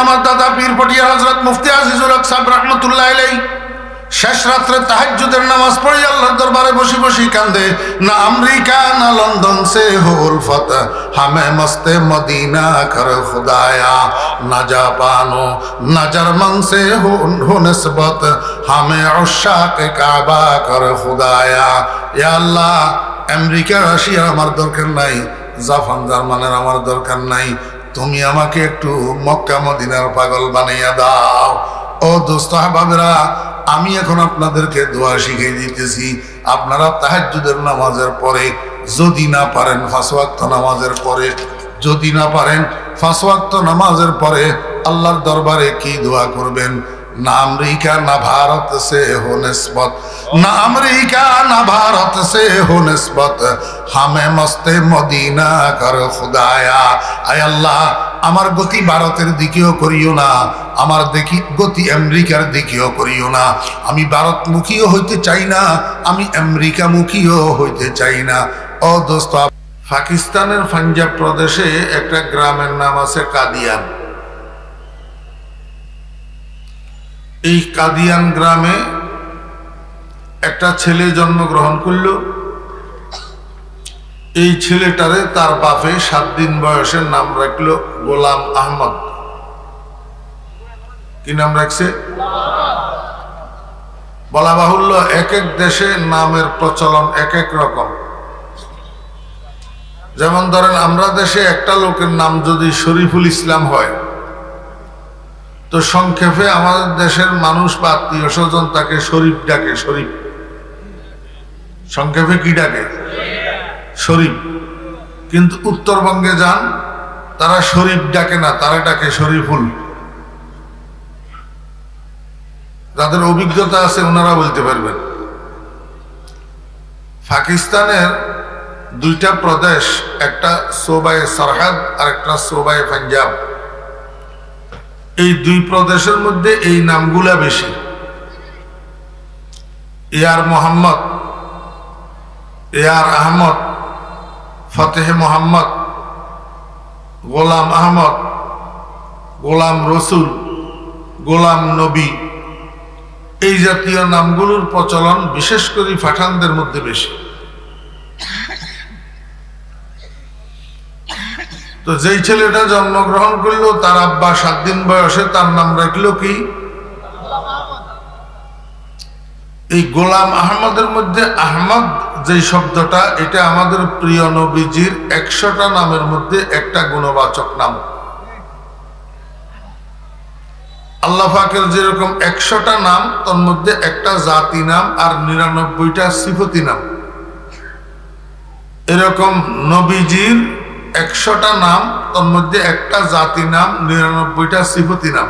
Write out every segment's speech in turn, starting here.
আমার দাদা পীর পটিয়া হযরত মুফতি আজিজুল হক সাহেব রাহমাতুল্লাহ আলাইহি শেষ রাত্রে তাহাজ্জুদের নামাজ পড়ে আল্লাহর দরবারে বসে বসে কান্দে, না আমেরিকা না লন্ডন সে হো উলফত হামে মস্তে মদিনা কর খুদায়া, না জাপানো না জার্মান সে হো নিসবত হামে উশাক কাবা কর খুদায়া। ইয়া আল্লাহ, আমেরিকা রাশিয়ার আমার দরকার নাই, জাপান জার্মানের আমার দরকার নাই, তুমি আমাকে একটু মক্কা মদিনার পাগল বানাইয়া দাও। ও দোস্ত আহবাবেরা, আমি এখন আপনাদেরকে দোয়া শিখিয়ে দিতেছি। আপনারা তাহাজ্জুদের নামাজের পরে যদি না পারেন 5 ওয়াক্ত নামাজের পরে, যদি না পারেন 5 ওয়াক্ত নামাজের পরে আল্লাহর দরবারে কি দোয়া করবেন? না अमेरिका ना भारत से हो निस्बत, ना अमेरिका ना भारत से हो निस्बत हमें मस्ते मदीना कर खुदाया। आय अल्लाह, আমার গতি ভারতের দিকেও করিও না, আমার গতি আমেরিকার দিকেও করিও না। আমি ভারতমুখীও হইতে চাই না, আমি আমেরিকামুখীও হইতে চাই না। ও দোস্ত, পাকিস্তানের পাঞ্জাব প্রদেশে একটা গ্রামের নাম আছে কাদিয়ান। এই কাদিয়ান গ্রামে একটা ছেলে জন্মগ্রহণ করল। এই ছেলেটারে তার বাপে 7 দিন বয়সের নাম রাখলো গোলাম আহমদ। কি নাম রাখছে? বলা বাহুল্য, এক এক দেশে নামের প্রচলন এক এক রকম। যেমন ধরেন, আমরা দেশে একটা লোকের নাম যদি শরীফুল ইসলাম হয়, তো সংক্ষেপে আমাদের দেশের মানুষ বা আত্মীয় স্বজন তাকে শরীফ ডাকে। শরীফ সংক্ষেপে কি ডাকে? শরীফ। কিন্তু উত্তরবঙ্গে যান, তারা শরীফ ডাকে না, তারা ডাকে শরীফুল। যাদের অভিজ্ঞতা আছে ওনারা বলতে পারবেন। পাকিস্তানের 2টা প্রদেশ, একটা সোবায়ে সরহদ আর একটা সোবায়ে পাঞ্জাব। এই 2 প্রদেশের মধ্যে এই নামগুলা বেশি। ইয়ার মোহাম্মদ, ইয়ার আহমদ, ফতেহ মোহাম্মদ, গোলাম আহমদ, গোলাম রসুল, গোলাম নবী, এই জাতীয় নামগুলোর প্রচলন বিশেষ করে পাঠানদের মধ্যে বেশি। তো যেই ছেলেটা জন্মগ্রহণ করলো, তার আব্বা 7 দিন বয়সে তার নাম রাখলো কি? এই গোলাম আহমদের মধ্যে আহমদ যে শব্দটা, এটা আমাদের প্রিয় নবীজির 100টা নামের মধ্যে একটা গুণবাচক নাম। আল্লাহ পাকের যেরকম 100টা নাম, তার মধ্যে একটা জাতি নাম আর 99টা সিফতি নাম। এরকম নবীজির 100টা নাম, তার মধ্যে একটা জাতি নাম, 99টা সিফতি নাম।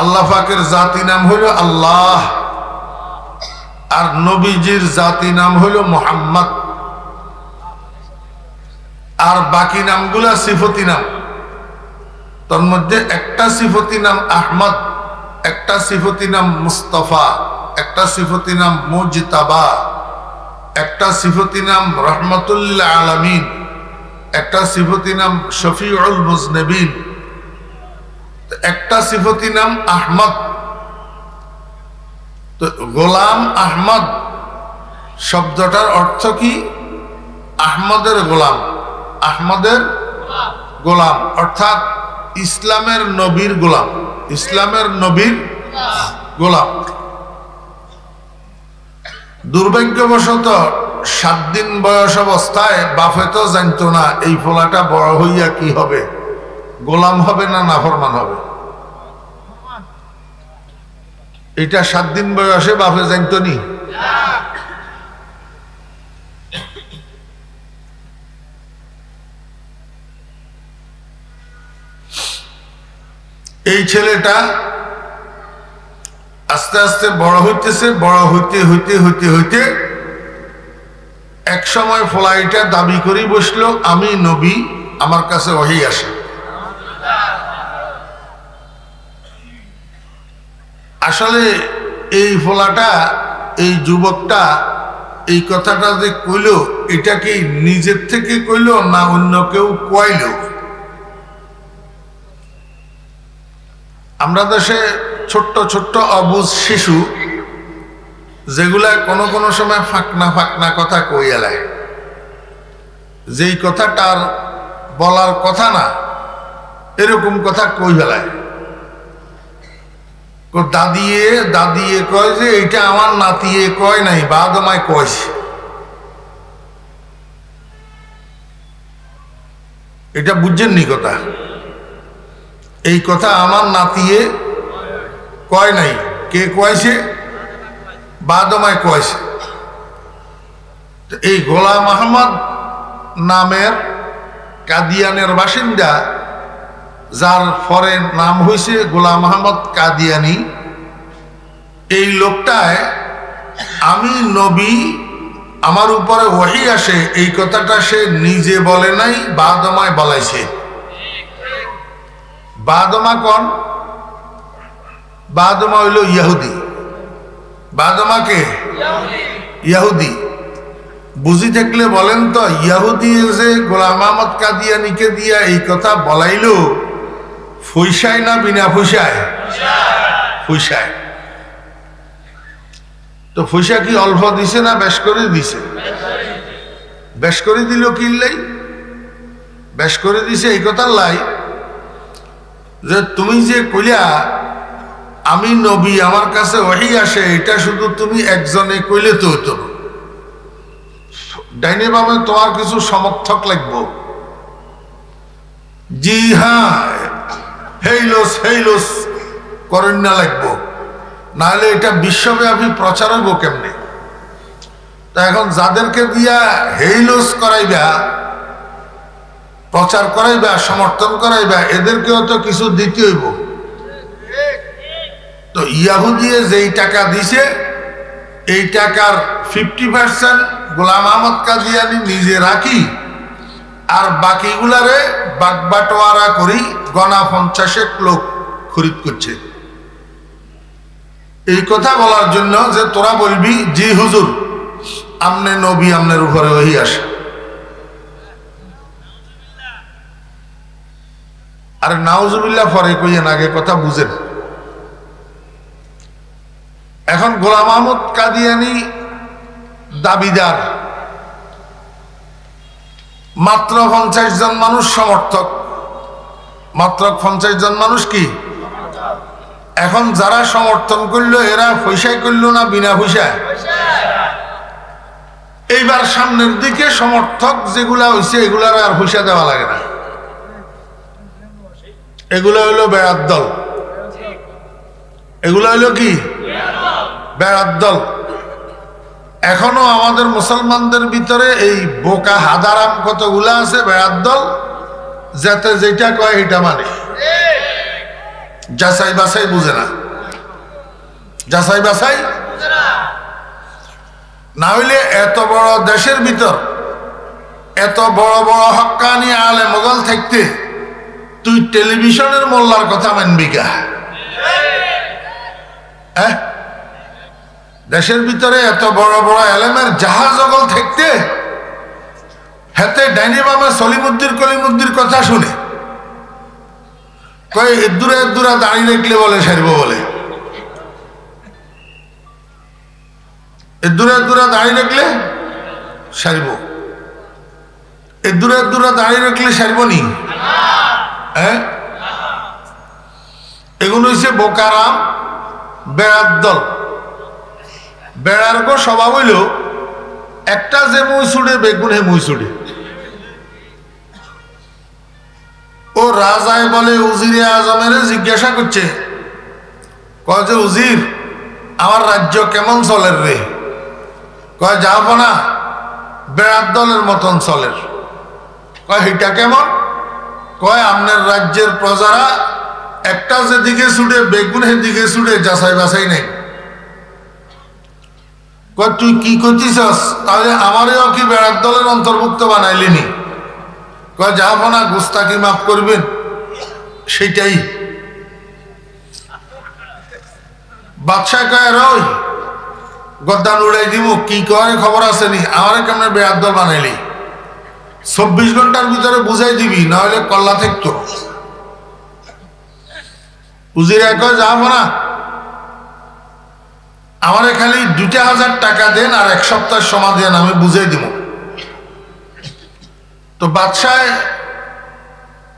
আল্লাহ পাকের জাতি নাম হলো আল্লাহ, আর নবীজির জাতি নাম হলো মুহাম্মদ, আর বাকি নামগুলা সিফতি নাম। তার মধ্যে একটা সিফতি নাম আহমদ, একটা সিফতি নাম মুস্তফা, একটা সিফতি নাম মুজতাবা, একটা সিফতি নাম রহমতুল লিল আলামিন, একটা সিফতি নাম শফিউল মুজনিবিন, একটা সিফতি নাম আহমদ। তো গোলাম আহমদ শব্দটার অর্থ কি? আহমদের গোলাম, আহমদের গোলাম, অর্থাৎ ইসলামের নবীর গোলাম, ইসলামের নবীর গোলাম। দুর্ভাগ্যবশত 7 দিন বয়স অবস্থায় বাপে তো জানতো না এই ফলাটা বড় হইয়া কি হবে, গোলাম হবে না নাফরমান হবে। এটা 7 দিন বয়সে বাপে জানতো নি। এই ছেলেটা আস্তে আস্তে বড় হইতেছে, বড় হইতে হইতে হইতে হইতে এক সময় ফলাইটা দাবি করি বসলো, আমি নবী, আমার কাছে ওহী আসে। আসলে এই ফলাটা, এই যুবকটা এই কথাটা যে কইল, এটা কি নিজের থেকে কইল না অন্য কেউ কইল? আমরা দেশে ছোট্ট ছোট্ট অবুঝ শিশু যেগুলা কোনো কোনো সময় ফাঁকনা ফাঁকনা কথা কই এলায়, যেই কথাটার বলার কথা না এরকম কথা কই ফেলায়। দাদিয়ে দাদিয়ে কয় যে এইটা আমার নাতিয়ে কয় নাই, বাদমায় কয়ছে। এটা বুঝছেন নি কথা? এই কথা আমার নাতিয়ে কয় নাই, কে কয়ছে? বাদমায় কয়ছে। এই গোলাম আহমদ নামের কাদিয়ানের বাসিন্দা, যার পরে নাম হয়েছে গোলাম আহমদ কাদিয়ানি, এই লোকটায় আমি নবী, আমার উপরে ওহী আসে, এই কথাটা সে নিজে বলে নাই, বাদমায় বলাইছে। বাদমা কোন? বাদমা হইল ইহুদি। বাদমাকে ইহুদি বুঝি থাকলে বলেন তো, ইহুদি যে গোলাম আহমদ কাদিয়ানিকে দিয়া এই কথা বলাইল, ফুইসায় না বিনা ফুইসায়? ফুইসায়। তো ফুইসা কি অল্প দিছে না বেশ করে দিছে? বেশ করে দিল কিনলেই, বেশ করে দিছে এই কথার লাই যে তুমি যে কইলা আমি নবী, আমার কাছে ওহী আসে, এটা শুধু তুমি একজনে কইলে তো হতো। ডাইনে বামে তোমার কিছু সমর্থক লাগবো। জি হ্যাঁ, হেইলোস হেইলোস করেন না লাগবো, নাহলে এটা বিশ্বব্যাপী প্রচার হইব কেমনে? তা এখন যাদেরকে দিয়া হেইলোস করাইবা, প্রচার করাইবা, সমর্থন করাইবা, এদেরকেও তো কিছু দিতে হইব। তো ইহুদিয়ে যেই টাকা দিছে, এই টাকার 50% গোলাম আহমদ কাদিয়ানি নিজে রাখি, আর বাকিগুলারে বাগবাটোয়ারা করি গনা 50 লোক খরিদ করছে। এই কথা বলার জন্য যে তোরা বলবি জি হুজুর আমনে নবী, আমনের উপরে ওহী আসে। আরে নাউজুবিল্লাহ পরে কইয়েন, আগে কথা বুঝেন। এখন গোলাম আহমদ কাদিয়ানি দাবিদার, মাত্র 50 জন মানুষ সমর্থক, মাত্র 50 জন মানুষ কি। এখন যারা সমর্থন করলো এরা পয়সায় করলো না বিনা পয়সায়? এইবার সামনের দিকে সমর্থক যেগুলা হয়েছে এগুলার আর পয়সা দেওয়া লাগে না, এগুলো হইলো বেড়ার দল। এগুলো হইলো কি? বেড়ার দল। এখনো আমাদের মুসলমানদের ভিতরে এই বোকা হাদারাম কতগুলা আছে বেড়ার দল, যাতে যেটা কয় এটা মানে, যাচাই বাছাই বুঝে না, যাচাই বাছাই না হইলে এত বড় দেশের ভিতর এত বড় বড় হক্কানি আলে মোগল থাকতে তুই টেলিভিশনের মোল্লার কথা মানবি কা? দেশের ভিতরে এত বড় বড় এলেমের জাহাজ জগল থাকতে হাতে ডাইনি বামে সলিমুদ্দির কলিমুদ্দির কথা শুনে কয় এদুরা এদুরা দাঁড়িয়ে রাখলে বলে সারব, বলে এদুরা এদুরা দাঁড়িয়ে রাখলে সারব, এদুরা এদুরা দাঁড়িয়ে রাখলে সারব নি? হ্যাঁ, এগুলো হচ্ছে বোকারাম বেড়ার দল। বেড়ার গো স্বভাব হইল একটা যে মুই ছুড়ে বেগুন হে মুই ছুড়ে। ও রাজায় বলে উজিরে আজমের জিজ্ঞাসা করছে, কয় যে উজির আমার রাজ্য কেমন চলের রে? কয় যাব না, বেড়ার দলের মতন চলের। কয় হিটা কেমন? কয় আপনার রাজ্যের প্রজারা একটা যেদিকে ছুটে বেগুন সেদিকে ছুটে, যাচাই বাছাই নেই। কয় তুই কি করছিস? তাহলে আমারও কি বেড়ার দলের অন্তর্ভুক্ত বানাইলিনি? কয় যাব না, গুস্তাকি মাফ করবেন। সেটাই বাদশাহ কয় রই গদ্দান উড়াই দিব, কি করে খবর আছে নি? আমার কেমন বেড়ার দল বানাইলি? 24 ঘন্টার ভিতরে বুঝাই দিবি, নাহলে কল্লা থাকতো। উজিরা কয় যাবো না, আমারে খালি 2000 টাকা দেন আর 1 সপ্তাহ সময় দেন, আমি বুঝাই দিব। তো বাদশাহ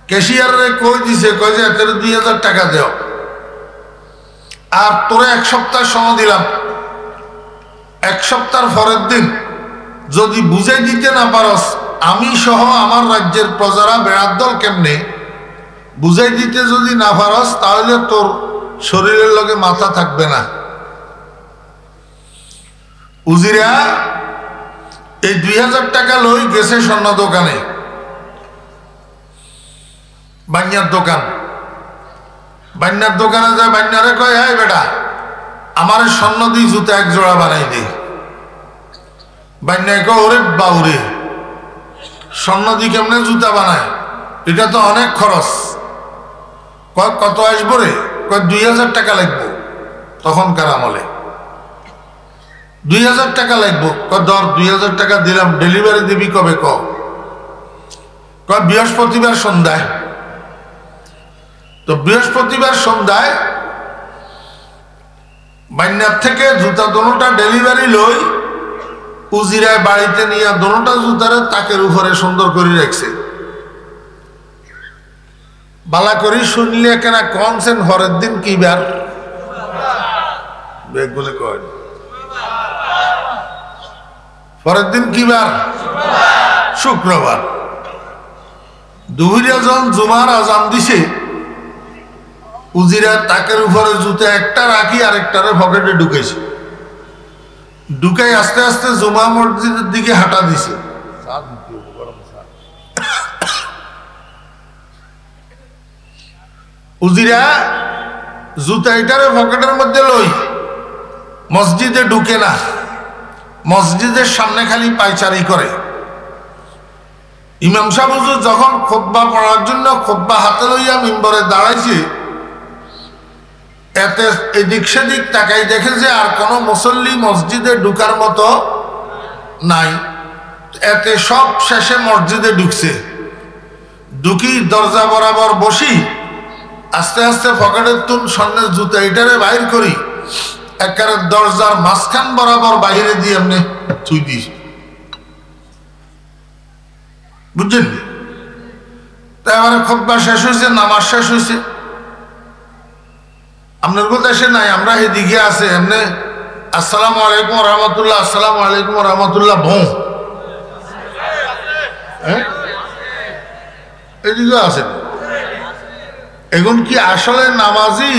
ক্যাশিয়ারে কই দিছে, কয় যে এত 2000 টাকা দেও আর তোরে 1 সপ্তাহ সময় দিলাম। 1 সপ্তাহ পরের দিন যদি বুঝাই দিতে না পারস, আমি সহ আমার রাজ্যের প্রজারা বেড়ার দল কেমনে বুঝাই দিতে যদি না পারস, তাহলে তোর শরীরের লগে মাথা থাকবে না। উজিরা এই 2000 টাকা লই গেছে স্বর্ণ দোকানে, বান্যার দোকান। বান্যার দোকানে যায়, বান্যারে কয়, এই বেটা আমার স্বর্ণ দিয়ে জুতা 1 জোড়া বানাই দে। বান্যায় কয়, ওরে বাউরে, স্বর্ণ দিয়ে কেমনে জুতা বানায়, এটা তো অনেক খরচ। কয় কত আসবো রে? কয় 2000 টাকা লাগবো। তখনকার আমলে 2000 টাকা লাগবো। কয় ধর 2000 টাকা দিলাম, ডেলিভারি দিবি কবে? কয় বৃহস্পতিবার সন্ধ্যায়। তো বৃহস্পতিবার সন্ধ্যায় বান্যার থেকে জুতা দোনোটা ডেলিভারি লই, উজিরায় বাড়িতে নিয়ে দোনোটা জুতারে তাকের উপরে সুন্দর করে রাখছে। বালা করি শুনলে কেনা কনসেন হরের দিন কি বার? বলে কয় পরের দিন কি বার? শুক্রবার। দুপুরে যখন জুমার আজান দিছে, উজিরা তাকের উপরে জুতা একটা রাখি আরেকটারে পকেটে ঢুকেছে। ঢুকাই আস্তে আস্তে জুমা মসজিদের দিকে হাঁটা দিছে। উজিরা জুতা এটারে পকেটের মধ্যে লই মসজিদে ঢুকে না, মসজিদের সামনে খালি পায়চারি করে। ইমাম সাহেব হুজুর যখন খুতবা পড়ার জন্য খুতবা হাতে লইয়া মিম্বরে দাঁড়াইছে, এতে এদিক সেদিক তাকাই দেখে যে আর কোনো মুসল্লি মসজিদে ঢুকার মতো নাই। এতে সব শেষে মসজিদে ঢুকছে। ঢুকি দরজা বরাবর বসি, আস্তে আস্তে পকেটের তুন স্বর্ণের জুতা এটারে বাইর করি, একেবারে দরজার মাঝখান বরাবর বাইরে দিয়ে এমনি থুই দিস। বুঝছেন? তাই আমার খুতবা শেষ হয়েছে, নামাজ শেষ হয়েছে। আপনার দেশে নাই, আমরা এদিকে আছে এমনি আসসালামু আলাইকুম রহমতুল্লাহ, আসসালামু আলাইকুম রহমতুল্লাহ ভৌ, এদিকে আছেন। এখন কি আসলে নামাজি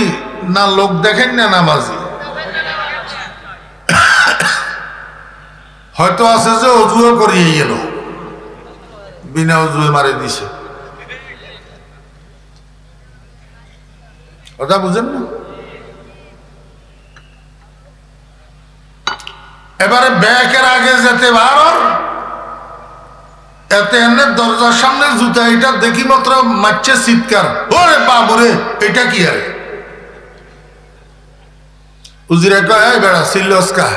না লোক দেখেন না নামাজি? হয়তো আছে যে অজুও করিয়ে গেল, বিনা অজুয়ে মারে দিছে। কথা বুঝেন না? এবারে ব্যাকের আগে যেতে পারো, এতে এনে দরজার সামনে জুতা এটা দেখি মাত্র মারছে চিৎকার, ওরে বাবুরে এটা কি? আরে উজিরা কয়, এই বেড়া সিল্লসকা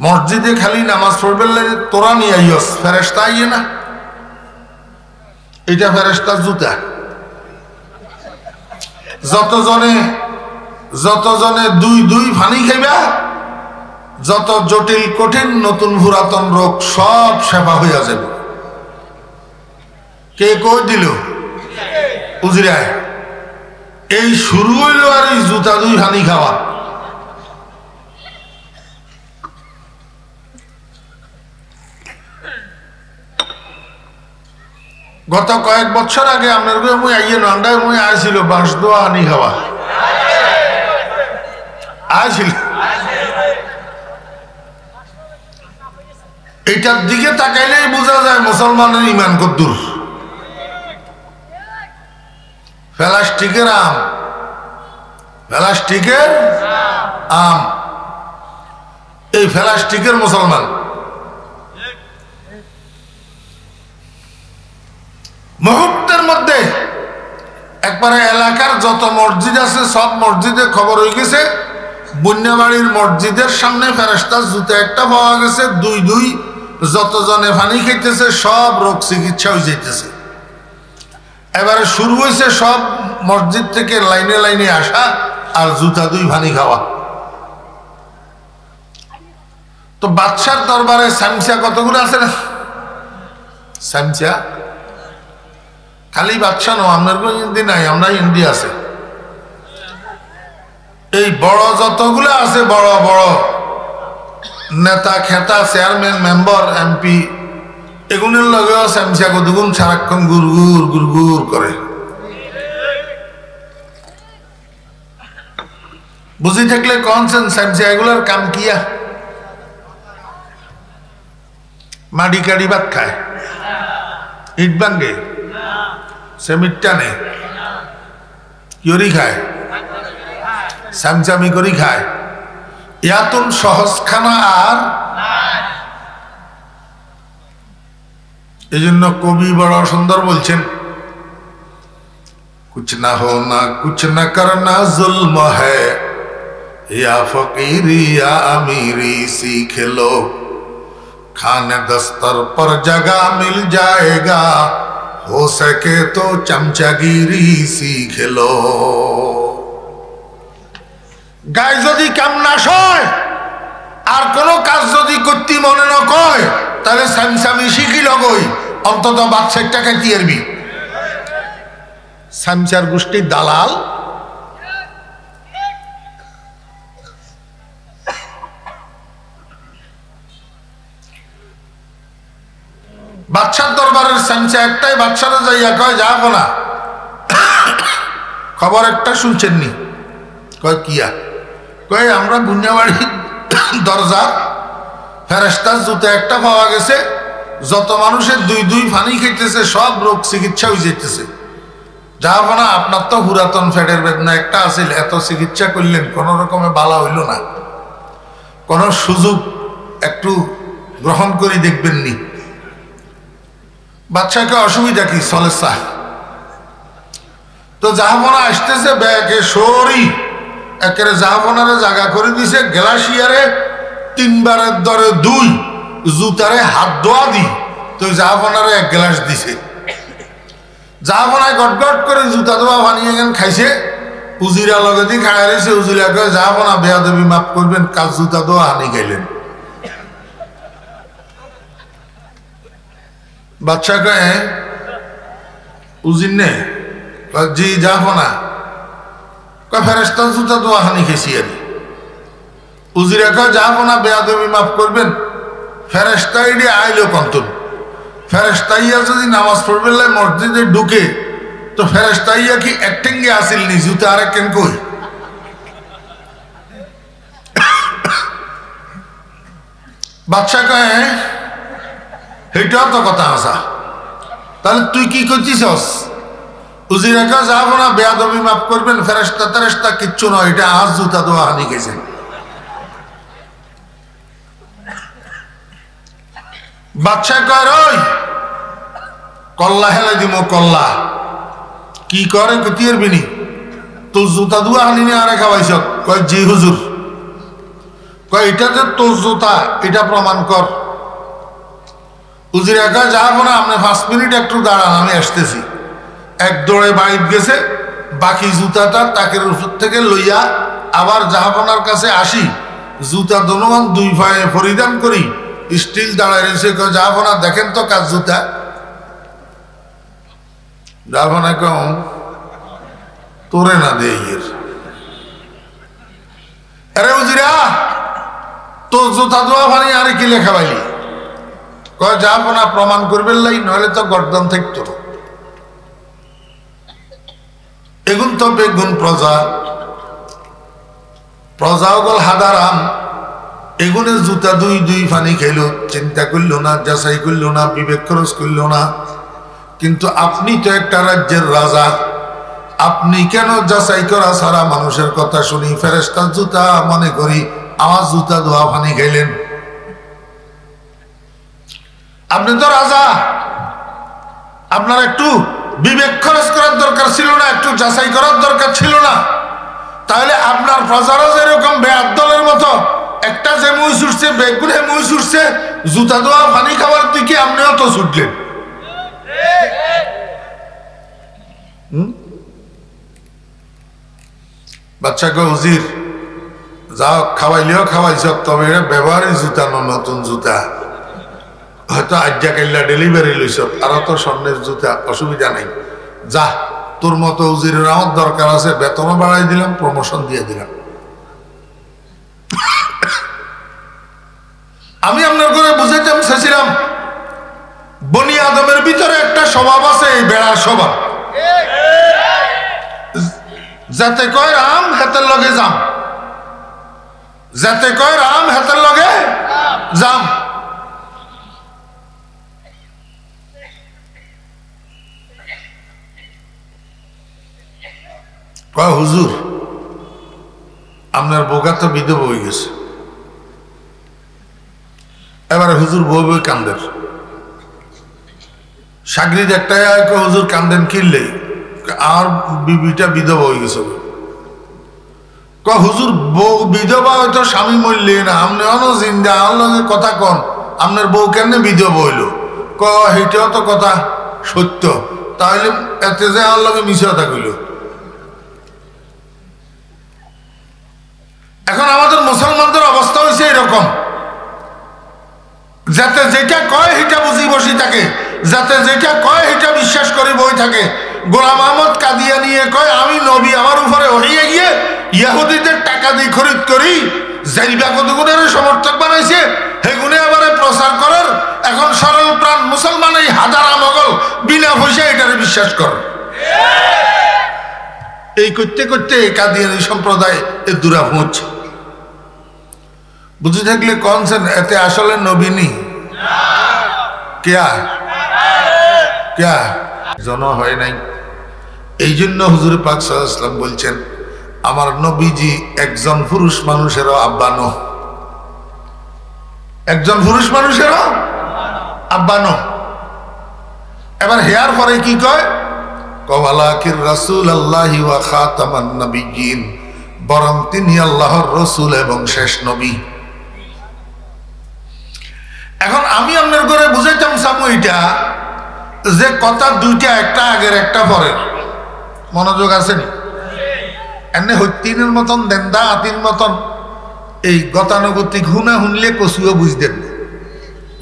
মসজিদে খালি নামাজ পড়বে তোরা নিয়ে আইস, ফেরেস্তা আইয়ে না, এটা ফেরেস্তার জুতা। যতজনে দুই দুই ফানি খাইবা, যত জটিল কঠিন নতুন পুরাতন রোগ সব সেবা হইয়া যাবে। কে কই দিল? উজিরায়। এই শুরু হইল আর এই জুতা দুই ফানি খাওয়া। গত কয়েক বছর আগে আপনার মুই আইয়ে নান্ডায় মুই আইছিল বাঁশ দোয়া আনি খাওয়া আইছিল। এইটার দিকে তাকাইলেই বোঝা যায় মুসলমানের ইমান কদ্দুর। প্লাস্টিকের আম, প্লাস্টিকের আম, এই প্লাস্টিকের মুসলমান। মুহূর্তের মধ্যে একবারে এলাকার যত মসজিদ আছে সব মসজিদে খবর হয়ে গেছে, বুন্যাবাড়ির মসজিদের সামনে ফেরেশতার জুতা একটা পাওয়া গেছে। দুই দুই যতজনে পানি খাইতেছে সব রোগ চিকিৎসা হয়ে যাইতেছে। এবারে শুরু হয়েছে সব মসজিদ থেকে লাইনে লাইনে আসা আর জুতা দুই ভানি খাওয়া। তো বাদশার দরবারে সামসা কতগুলো আছে না? সামসা খালি বাদশা নো, আপনার কোন হিন্দি নাই, আমরা হিন্দি আছে। এই বড় যতগুলো আছে, বড় বড় নেতা খেতা চেয়ারম্যান মেম্বার এমপি, এগুলোর লগেও সামসা কতগুণ সারাক্ষণ গুড়গুড় গুড়গুড় করে। বুঝি থাকলে কনসেন সামসা এগুলোর কাম কিয়া? মাটি কাটি ভাত খায়, ইট ভাঙ্গে, সেমিট টানে, কিয়রি খায়, সামচামি করি খায়। ইয়াতুন সহজ খানা আর এই জন্য কবি বড় সুন্দর বলছেন, কুছ না হো না কুছ না করনা জুলম হ্যায়, या फकीरी या अमीरी सीख लो, खाने दस्तर पर जगह मिल जाएगा, हो सके तो चमचागिरी सीख लो। गाय যদি কাম না সয় আর কোন কাজ যদি করতে মনে না কয়, তাহলে সামসামি শিখি লগই, অন্তত বাদশার টাকা দিয়েরবি। সামসার গোষ্ঠীর দালাল বাদশার দরবারের সামসা একটাই, বাদশারে যাইয়া কয় যাবো না, খবর একটা শুনছেন নি? কয় কিয়া? কয় আমরা গুন্যাবাড়ি দরজা ফেরেশতার জুতা একটা পাওয়া গেছে, যত মানুষের দুই দুই ফানি খাইতেছে সব রোগ চিকিৎসা হয়ে যেতেছে। যাবো না, আপনার তো পুরাতন ফেটের বেদনা একটা আছিল, এত চিকিৎসা করলেন কোন রকমে বালা হইল না, কোন সুযোগ একটু গ্রহণ করে দেখবেন নি? বাচ্চাকে অসুবিধা কি? চলে চাহ তো জাহাপনা আসতেছে, ব্যাগে সরি একেবারে জাহাপনারে জায়গা করে দিছে, গ্লাসিয়ারে তিনবারের দরে দুই, জুতারে হাত ধোয়া দি, তো জাহাপনারে এক গ্লাস দিছে। জাহাপনায় গটগট করে জুতা ধোয়া বানিয়ে গেন খাইছে, উজিরা লগে দিয়ে খাই রয়েছে। উজিরা কয়ে জাহাপনা বেয়াদবি মাফ করবেন, কাজ জুতা ধোয়া হানি খাইলেন। বাচ্চা কয়ে উজির নে? জি যাবো না। কয় ফেরেশতার জুতা তো হানি খেয়েছি আর। উজিরা কয় যাবো না, বেয়াদবি মাফ করবেন। ফেরেশতা ইডি আইলো কন্তন, ফেরেশতাইয়া যদি নামাজ পড়বে মসজিদে ঢুকে, তো ফেরেশতাইয়া কি একটেঙ্গে আসিল নি, জুতা আর কেন কই? বাচ্চা কয়ে এটাও তো কথা আসা, তাহলে তুই কি করছিস? উজিরা কয় যাবো না, বেয়াদবি মাফ করবেন, ফেরেশতা তেরেশতা কিচ্ছু নয়, এটা আজ জুতা দোয়া হানি গেছে। বাদশা কয় ওই কল্লা হেলে দিব, কল্লা কি করে কুতিয়ের বিনি, তোর জুতা দুয়া হানি নিয়ে আরে খাওয়াইছ? কয় জি হুজুর। কয় এটা যে তোর জুতা, এটা প্রমাণ কর। উজিরা কয় যাবো না, আপনি 5 মিনিট একটু দাঁড়ান, আমি আসতেছি। এক দৌড়ে বাড়িতে গেছে, বাকি জুতাটা তাকের উপর থেকে লইয়া আবার জাহাপনার কাছে আসি, জুতা দোনোয়ান দুই পায়ে পরিধান করি, স্টিল দাঁড়ায় রয়েছে। জাহাপনা দেখেন তো কাজ জুতা। জাহাপনা কম তোরে না দে ইয়ের, আরে উজিরা তোর জুতা দোয়া পানি আরে কি লেখা পাইলি? কয় জাহাপনা প্রমাণ করবেন লাই, নইলে তো গর্দন থাকতো। এগুন তো বেগুন প্রজা, প্রজাও গল হাদারাম, এগুনের জুতা দুই দুই ফানি খাইল, চিন্তা করলো না, যাচাই করলো না, বিবেক খরচ করলো না। কিন্তু আপনি তো একটা রাজ্যের রাজা, আপনি কেন যাচাই করা সারা মানুষের কথা শুনি ফেরেশতার জুতা মনে করি আমার জুতা ধোয়া ফানি খাইলেন? আপনি তো রাজা, আপনার একটু বিবেক খরচ করার দরকার ছিল না, একটু যাচাই করার দরকার ছিল না? তাহলে আপনার প্রজারা যেরকম বেআদলের মতো একটা যে মুই ছুটছে, বেগুনে মুই ছুটছে, জুতা দোয়া পানি খাবার দিকে আপনিও তো ছুটলেন। বাচ্চাকে হুজির যাও খাওয়াইলেও খাওয়াইছ, তবে এটা ব্যবহারই জুতা না, নতুন জুতা, হয়তো আজ্ঞা কাইল্লা ডেলিভারি লইছ, আরো তো স্বর্ণের জুতা, অসুবিধা নেই, যা তোর মতো হুজিরের আমার দরকার আছে, বেতনও বাড়াই দিলাম, প্রমোশন দিয়ে দিলাম। আমি আপনার করে বুঝাইতাম চাইছিলাম, বনি আদমের ভিতরে একটা স্বভাব আছে, এই বেড়ার স্বভাব, যাতে কয় রাম হাতের লগে যাম, যাতে কয় রাম হাতের লগে যাম। কয় হুজুর আপনার বোকা তো বিধবা হয়ে গেছে। এবারে হুজুর বই বই কান্দের, সাগরিদ একটাই হুজুর কান্দেন কিনলে, আর বিবিটা বিধবা হয়ে গেছে। হুজুর বউ বিধবা হয়তো স্বামী মরলে না, আপনি অন জিন্দা আল্লাহর কথা কন, আপনার বউ কেন বিধবা হইল? সেইটাও তো কথা সত্য, তাহলে এতে যে আল্লাহকে মিশে কথা কইল। এখন আমাদের মুসলমানদের অবস্থা হয়েছে এরকম, যাতে যেটা কয় সেটা বুঝি বসি থাকে, যাতে যেটা কয় সেটা বিশ্বাস করি বই থাকে। গোলাম আহমদ কাদিয়ানিয়ে কয় আমি নবী আমার উপরে হইয়ে গিয়ে ইহুদিদের টাকা দিয়ে খরিদ করি, জারিবা কতগুণের সমর্থক বানাইছে, হেগুনে আবার প্রচার করার। এখন সরল প্রাণ মুসলমান এই হাজারা মগল বিনা পয়সা এটারে বিশ্বাস কর। এই করতে করতে কাদিয়ানি সম্প্রদায় এর দূরা পৌঁছে। বুঝে থাকলে কনসেন এতে আসলে নবী নি ক্যা জন হয় নাই। এই জন্য হুজুর পাক সাল্লাল্লাহু আলাইহি ওয়াসাল্লাম বলছেন, আমার নবীজি একজন পুরুষ মানুষেরও আব্বা ন, একজন পুরুষ মানুষেরও আব্বা ন। এবার হেয়ার পরে কি কয়, ওয়ালাকিন রাসূলুল্লাহি ওয়া খাতামান নবিয়্যিন, বরং তিনি আল্লাহর রাসূল এবং শেষ নবী। এখন আমি আপনার ঘরে বুঝাইতাম সামু এটা, যে কথা দুইটা, একটা আগের একটা পরের, মনোযোগ আসেনি? এনে হত্যিনের মতন দেন্দা আতির মতন এই গতানুগতিক হুনা শুনলে কচুও বুঝতেন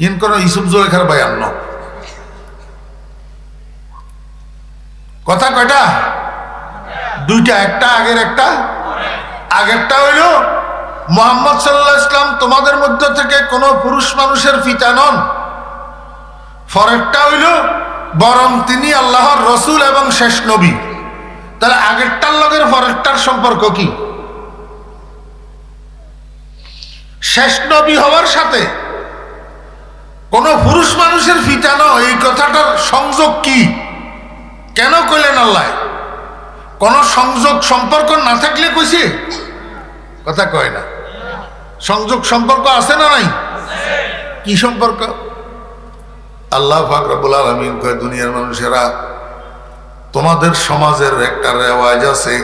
ইন কোন ইসুফ জোলেখার বায়ান ন। কথা কয়টা? দুইটা, একটা আগের একটা। আগেরটা হইল মুহাম্মদ সাল্লাল্লাহু আলাইহি ওয়াসাল্লাম তোমাদের মধ্য থেকে কোন পুরুষ মানুষের পিতা নন। পরেরটা হইল বরং তিনি আল্লাহর রসুল এবং শেষ নবী। তাহলে আগেরটার লগের পরেরটার সম্পর্ক কি? শেষ নবী হওয়ার সাথে কোন পুরুষ মানুষের পিতা নয়, এই কথাটার সংযোগ কি? কেন কইলেন আল্লাহ? কোন সংযোগ সম্পর্ক না থাকলে কইছে? কথা কয় না। সংযোগ সম্পর্ক আছে না নাই? কি সম্পর্ক? আল্লাহ পাক রব্বুল আলামিন কয়, দুনিয়ার মানুষেরা, তোমাদের সমাজের একটা রেওয়াজ আছে,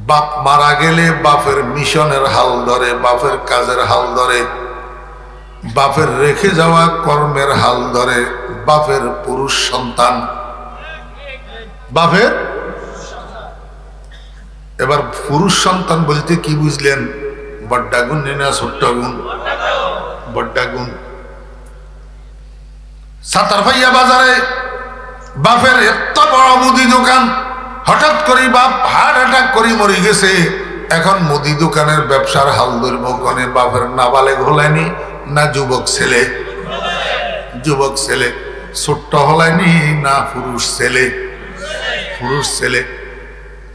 বাপ মারা গেলে বাপের মিশনের হাল ধরে, বাপের কাজের হাল ধরে, বাপের রেখে যাওয়া কর্মের হাল ধরে বাপের পুরুষ সন্তান। বাপের এবার পুরুষ সন্তান বলতে কি বুঝলেন? বড্ডা গুণ না ছোট্ট গুণ? বড্ডা গুণ। সাতারভাইয়া বাজারে বাপের এত বড় মুদি দোকান, হঠাৎ করে বাপ হার্ট অ্যাটাক করে মরে গেছে। এখন মুদি দোকানের ব্যবসার হাল ধরব কনে? বাপের নাবালেগ হলায়নি না যুবক ছেলে? যুবক ছেলে। ছোট্ট হলায়নি না পুরুষ ছেলে? পুরুষ ছেলে।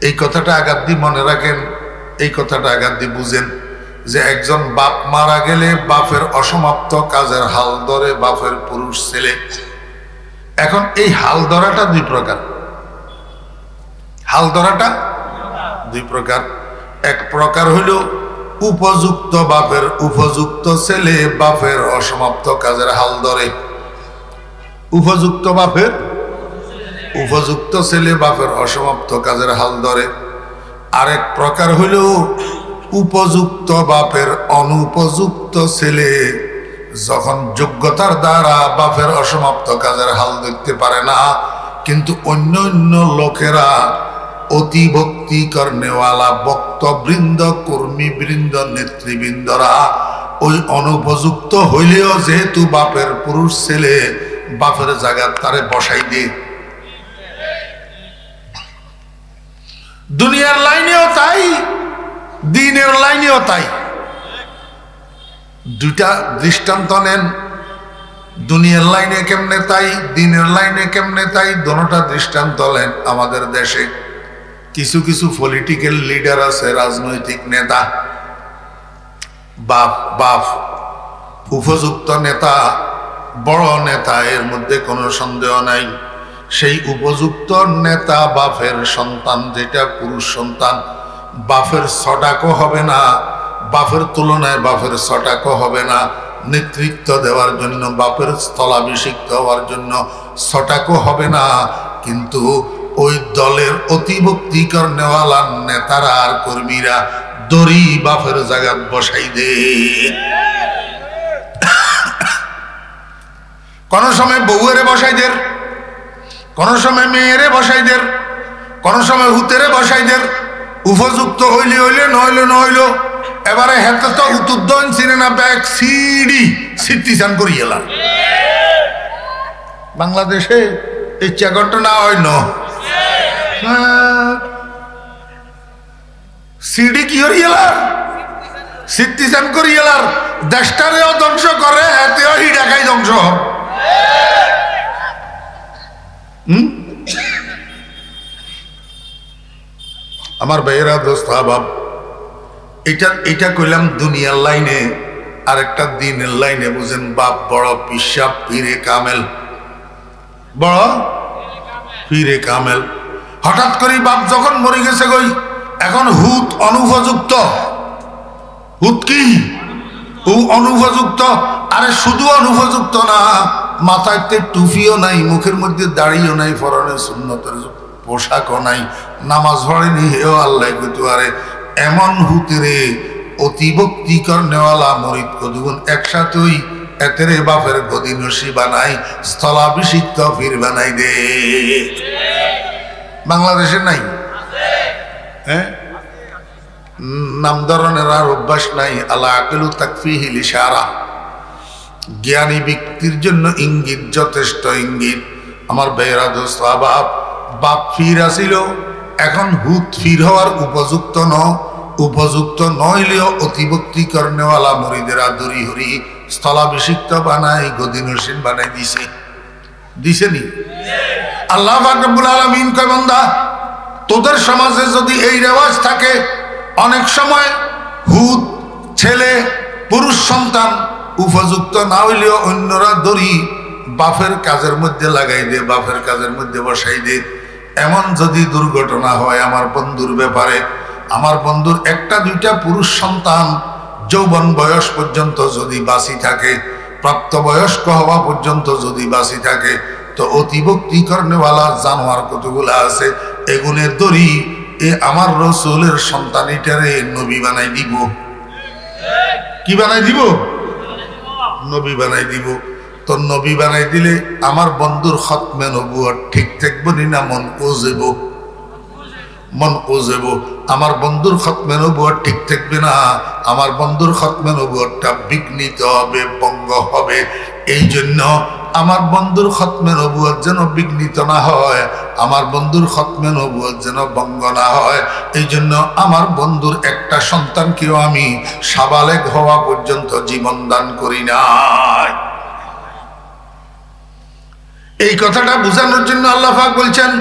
এই কথাটা আঘাত দিয়ে মনে রাখেন, এই কথাটা আঘাত দিয়ে বুঝেন যে একজন বাপ মারা গেলে বাপের অসমাপ্ত কাজের হাল ধরে বাপের পুরুষ ছেলে। এখন এই হাল ধরাটা দুই প্রকার। হাল ধরাটা দুই প্রকার। এক প্রকার হইল উপযুক্ত বাপের উপযুক্ত ছেলে বাপের অসমাপ্ত কাজের হাল ধরে। উপযুক্ত বাপের উপযুক্ত ছেলে বাপের অসমাপ্ত কাজের হাল ধরে। আরেক প্রকার হইল উপযুক্ত বাপের অনুপযুক্ত ছেলে যখন যোগ্যতার দ্বারা বাপের অসমাপ্ত কাজের হাল ধরতে পারে না, কিন্তু অন্য অন্য লোকেরা অতি ভক্তি করনেওয়ালা ভক্তবৃন্দ, কর্মীবৃন্দ, নেতৃবৃন্দরা ওই অনুপযুক্ত হইলেও যেহেতু বাপের পুরুষ ছেলে, বাপের জায়গা তারে বসাই দে। দুনিয়ার লাইনেও তাই, দিনের লাইনেও তাই। দুইটা দৃষ্টান্ত নেন, দুনিয়ার লাইনে কেমনে তাই, দিনের লাইনে কেমনে তাই, দোনোটা দৃষ্টান্ত নেন। আমাদের দেশে কিছু কিছু পলিটিক্যাল লিডার আছে, রাজনৈতিক নেতা, বাপ বাপ উপযুক্ত নেতা, বড় নেতা, এর মধ্যে কোনো সন্দেহ নাই। সেই উপযুক্ত নেতা বাপের সন্তান, যেটা পুরুষ সন্তান, বাপের ছটাকও হবে না, বাপের তুলনায় বাপের ছটাকও হবে না। নেতৃত্ব দেওয়ার জন্য, বাপের স্থলাভিষিক্ত হওয়ার জন্য ছটাকও হবে না। কিন্তু ওই দলের অতিভক্তি করনেওয়ালা নেতারা আর কর্মীরা দড়ি বাপের জায়গা বসাই দে। কোন সময় বউয়েরে বসাই দের, কোন সময় মেয়েরে বসাই দের, কোন সময় হুতেরে বসাই দের। উপযুক্ত হইলে হইলে, নইলে নইল। এবারে হেতে তো উত্তর চিনে না, ব্যাগ সিডি সিটিসান করি এলাম। বাংলাদেশে এই ঘটনা হয় ন, সিডি কি হরি এলার, সিটিসান করি এলার। দেশটারেও ধ্বংস করে, এতেও হিডাকাই ধ্বংস। আমার ভাইয়েরা, দোস্ত আহবাব, এটা কইলাম দুনিয়ার লাইনে। আর একটা দিনের লাইনে বুঝেন, বাপ বড় পিসাব, পীরে কামেল, বড় পীরে কামেল। হঠাৎ করে বাপ যখন মরে গেছে গই, এখন হুত অনুপযুক্ত। হুত কি? অনুপযুক্ত। আরে শুধু অনুপযুক্ত না, মাথায় টুপিও নাই, মুখের মধ্যে দাড়িও নাই, পরনে সুন্নতের পোশাকও নাই, নামাজ পড়েনি, হেও আল্লাহ কইতো। আরে এমন হুতেরে অতিভক্তি করনেওয়ালা মরিদ কদুগুন একসাথেই এতেরে বাপের গদিনসি বানাই, স্থলাভিষিক্ত ফির বানাই দে। বাংলাদেশে নাই? হ্যাঁ, নাম ধরনের আর অভ্যাস নাই। আল্লাহ আকেলু তাকফিহিল ইশারা, জ্ঞানী ব্যক্তির জন্য ইঙ্গিত যথেষ্ট। ইঙ্গিত। আমার বেহরা দোস্ত আহবাব, বাপ ফির আসিল, এখন হুত ফির হওয়ার উপযুক্ত উপযুক্ত নইলেও অতিভক্তি করনেওয়ালা মরিদেরা দড়ি হরি স্থলাভিষিক্ত বানাই, গদিনসীন বানাই দিছে। দিছেনি? আল্লাহ পাক রব্বুল আলামিন কয়, বান্দা তোদের সমাজে যদি এই রেওয়াজ থাকে, অনেক সময় হুত ছেলে, পুরুষ সন্তান উপযুক্ত না হইলেও অন্যরা দড়ি বাপের কাজের মধ্যে লাগাই দে, বাপের কাজের মধ্যে বসাই দে। এমন যদি দুর্ঘটনা হয় আমার বন্ধুর ব্যাপারে, আমার বন্ধুর একটা দুইটা পুরুষ সন্তান যৌবন বয়স পর্যন্ত যদি বাঁচি থাকে, প্রাপ্তবয়স্ক হওয়া পর্যন্ত যদি বাঁচি থাকে, তো অতিভক্তি করনেওয়ালা জানোয়ার কতগুলা আছে, এগুনের দড়ি এ আমার রসুলের সন্তানিটারে নবী বানাই দিব। কি বানাই দিব? নবী বানাই দিব। তো নবী বানাই দিলে আমার বন্ধুর খতমে নবুয়ত ঠিক থাকবো না মন কোজেব? মন কোজেব। আমার বন্ধুর খতমে নবুয়ত ঠিক থাকবে না, আমার বন্ধুর খতমে নবুয়তটা বিঘ্নিত হবে, ভঙ্গ হবে। এই জন্য আমার বন্ধুর খতমে নবুয়ত যেন বিঘ্নিত না হয়, আমার বন্ধুর খতমে নবুয়ত যেন ভঙ্গ না হয়, এই জন্য আমার বন্ধুর একটা সন্তানকেও আমি সাবালেগ হওয়া পর্যন্ত জীবন দান করি নাই। এই কথাটা বোঝানোর জন্য আল্লাহ পাক বলছেন,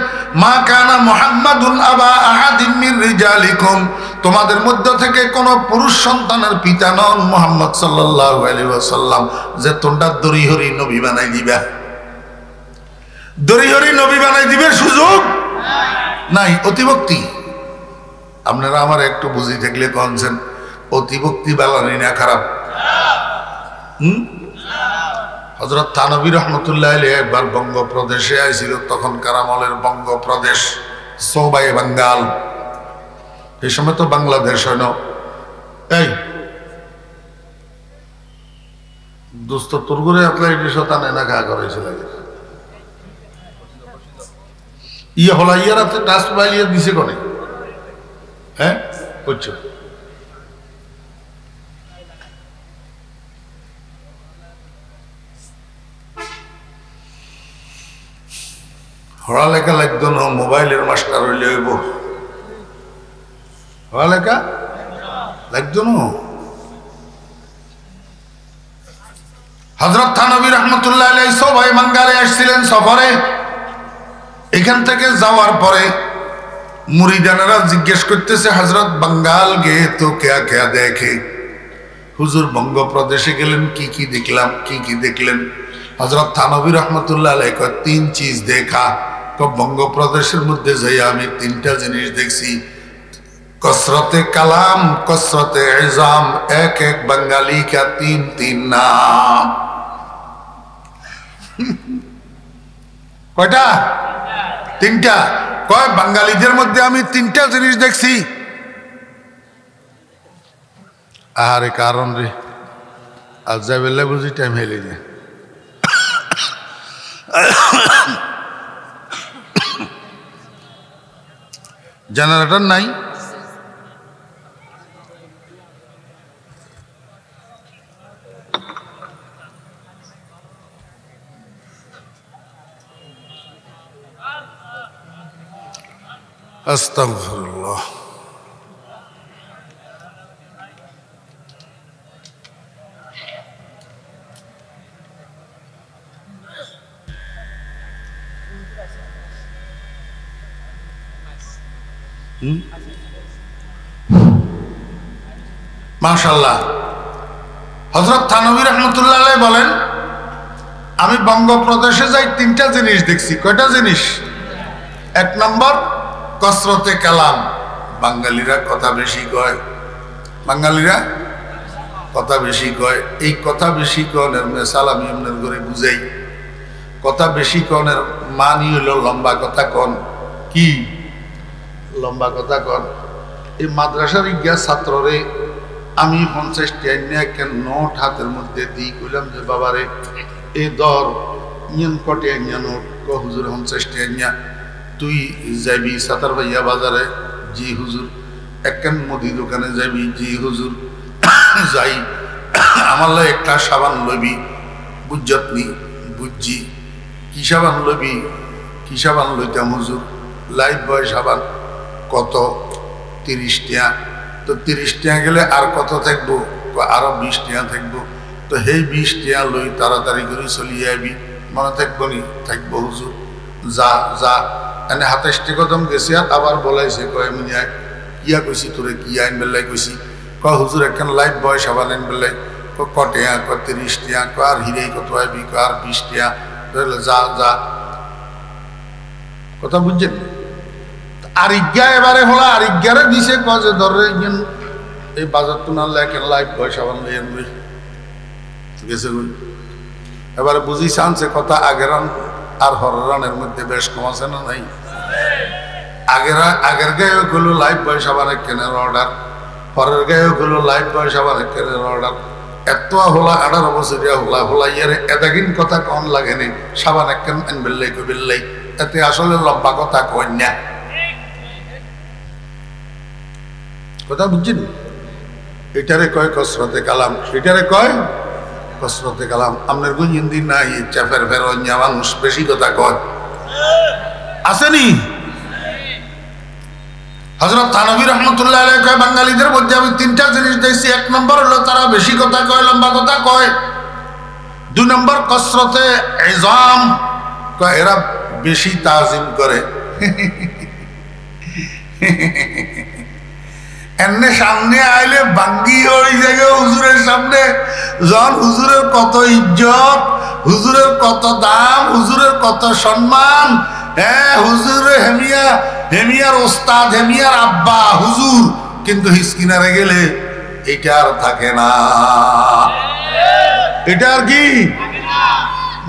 মা কানা মুহাম্মাদুন আবা আহাদিম মির রিজালিকুম, তোমাদের মধ্য থেকে কোন পুরুষ সন্তানের পিতা নন মুহাম্মদ সাল্লাল্লাহু আলাইহি ওয়াসাল্লাম, যে তোমরা দড়ি হরি নবী বানাই দিবা। দড়ি হরি নবী বানাই দিবে সুযোগ নাই। অতিভক্তি। আপনারা আমার একটু বুঝি থাকলে কনছেন, অতিভক্তি বালানি না খারাপ? হযরত থানবী রহমতুল্লাহ আলাইহি একবার বঙ্গপ্রদেশে আইছিল, তখনকার আমলের বঙ্গপ্রদেশ, সৌবাই বাঙ্গাল। এই সময় তো বাংলাদেশ হয় না। এই দোস্ত তোর করে আপনার এটি শতানে না খা করেছিল। ইয়ে হলা ইয়ারাতে টাচ বাইলিয়ে দিছে কোনে হ্যাঁ বুঝছো পড়ালেখা লাগতো না মোবাইলের মাস্টার হইলে হইব পড়ালেখা লাগতো না হযরত থানবী রাহমাতুল্লাহ আলাইহি সবাই বাঙ্গালে আসছিলেন সফরে এখান থেকে যাওয়ার পরে মুরিদানেরা জিজ্ঞেস করতেছে হযরত বাঙ্গাল গে তো क्या क्या देखे হুজুর বঙ্গপ্রদেশে গেলেন কি কি দেখলাম কি কি দেখলেন হযরত থানবী রাহমাতুল্লাহ আলাইহি কয় তিন চিজ দেখা তো বঙ্গপ্রদেশের মধ্যে যাই আমি তিনটা জিনিস দেখছি कसरते कलाम कसरते इज़ाम एक एक बंगाली का तीन तीन नाम কয়টা তিনটা কয় বাঙালিদের মধ্যে আমি তিনটা জিনিস দেখছি আরে কারণ রে আজ যাইবেলা বুঝি টাইম হেলে যায় জেনারেটর নাই আস্তাগফিরুল্লাহ মাশাআল্লাহ হযরত থানবী রাহমাতুল্লাহ আলাইহি বলেন আমি বঙ্গপ্রদেশে যাই তিনটা জিনিস দেখছি কয়টা জিনিস এক নম্বর कसरते कलाम বাঙালিরা কথা বেশি কয় বাঙালিরা কথা বেশি কয় এই কথা বেশি কনের মিসাল আমি আপনাদের করে বুঝাই কথা বেশি কনের মানি হলো লম্বা কথা কন কি লম্বা কথা কন এই মাদ্রাসার ইজ্ঞা ছাত্ররে আমি 50 টাকা নিয়ে কেন নোট হাতের মধ্যে দিই কইলাম যে বাবারে এই দর নিয়ন কটে নিয়া নোট কো হুজুর 50 টাকা নিয়া তুই যাবি সাতার ভাইয়া বাজারে জি হুজুর একখান মুদি দোকানে যাবি জি হুজুর যাই আমার লাই একটা সাবান লবি বুঝত নি বুঝছি কি সাবান লবি কি সাবান লইতাম হুজুর লাইফ বয় সাবান কত 30 টাকা তো 30 টাকা গেলে আর কত থাকবো আরো 20 টাকা থাকবো তো সেই 20 টাকা লই তাড়াতাড়ি করে চলিয়ে আবি মনে থাকবো নি থাকবো হুজুর যা যা এনে 27 কদম গেছে আবার বলাইছে কয় মিয়া কিয়া কইছি তোরে কি আইন বেলাই কইছি কয় হুজুর একখান লাইফ বয় সাবান আইন বেলাই কটে ক 30 টাকা ক আর হিরে কত আইবি ক আর 20 টাকা যা যা কথা বুঝছেন আর ইজ্ঞা এবারে হলো আর ইজ্ঞারে দিছে কয় যে ধরে ইন এই বাজার তো না লেখেন লাইফ বয় সাবান লই আনবি গেছে এবারে বুঝি চান্সে কথা আগের আর হররানের মধ্যে বেশ কম আছে না নাই আগের গায়েও গুলো লাইফ বয় সাবানের কেনার অর্ডার পরের গায়েও গুলো লাইফ বয় সাবানের কেনার অর্ডার এত হলা 18 বছরিয়া হলা হলা ইয়ারে এতদিন কথা কম লাগেনি সাবান একখান আনবেলাই কবিল্লাই এতে আসলে লম্বা কথা কন্যা কথা বুঝছেন এটারে কয় কসরতে কালাম এটারে কয় কসরতে কালাম আপনার গুণ হিন্দি নাই চাপের ফের মানুষ বেশি কথা কয় আসেনি হযরত থানবী রাহমাতুল্লাহ আলাইহি কয় বাঙালিদের মধ্যে আমি তিনটা জিনিস দেখছি এক নম্বর হলো তারা বেশি কথা কয় লম্বা কথা কয় দুই নম্বর কসরতে ইজাম কয় এরা বেশি তাজিম করে এমনি সামনে আইলে বাঙ্গি হয়ে যাবে হুজুরের সামনে জন হুজুরের কত ইজ্জত হুজুরের কত দাম হুজুরের কত সম্মান হ্যাঁ হুজুরের হেমিয়ার ওস্তাদ হেমিয়ার আব্বা হুজুর কিন্তু হিসকিনারে গেলে এটা আর থাকে না এটা আর কি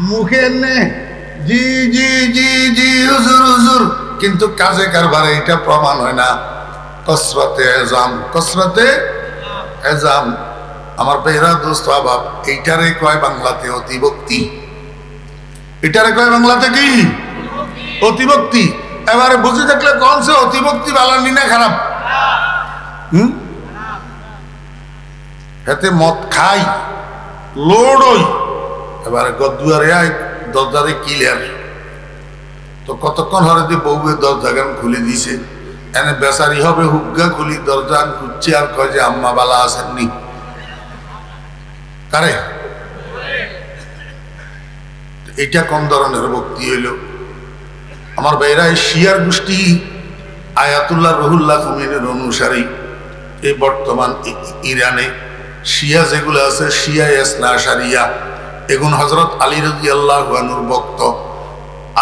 মুখে এনে জি জি জি জি হুজুর হুজুর কিন্তু কাজে কারবারে এটা প্রমাণ হয় না कसरते एजाम कसरते एजाम আমার বেহরা দোস্ত আবাব এইটারে কয় বাংলাতে অতিভক্তি এটারে কয় বাংলাতে কি অতিভক্তি এবারে বুঝে দেখলে কোন সে অতিভক্তি বালানি না খারাপ? হাতে মদ খাই লোড়ই এবারে গদুয়ারে আয় দরজারে ক্লিয়ার তো কতক্ষণ হরে দিয়ে বউয়ের দরজা গান খুলে দিছে এনে বেচারি হবে হুগ্গা খুলি দরজা খুঁজছে আর কয় যে আম্মা বালা আসেননি কারে এটা কোন ধরনের ভক্তি হইল? আমার ভাইরা শিয়ার গোষ্ঠী আয়াতুল্লাহ রহুল্লাহ খুমেনির অনুসারী এই বর্তমান ইরানে শিয়া যেগুলো আছে শিয়া ইসনা আশারিয়া এগুন হযরত আলী রাদিয়াল্লাহু আনহুর ভক্ত।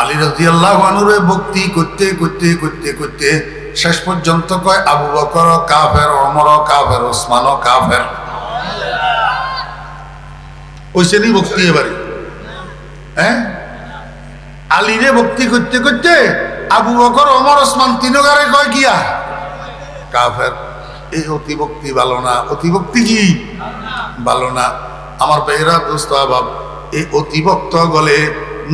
আলী রাদিয়াল্লাহু আনহুর ভক্তি করতে করতে করতে করতে শেষ পর্যন্ত কয় আবু বকর কাফের, ওমর কাফের, ওসমান কাফের। ওইসেনি ভক্তি এবারে আলীরে ভক্তি করতে করতে আবু বকর, ওমর, ওসমান তিনগারে কয় গিয়া কাফের। এই অতিভক্তি ভালো না। অতিভক্তি কি ভালো না? আমার ভাইরা দোস্ত আবাব, এই অতিভক্ত গলে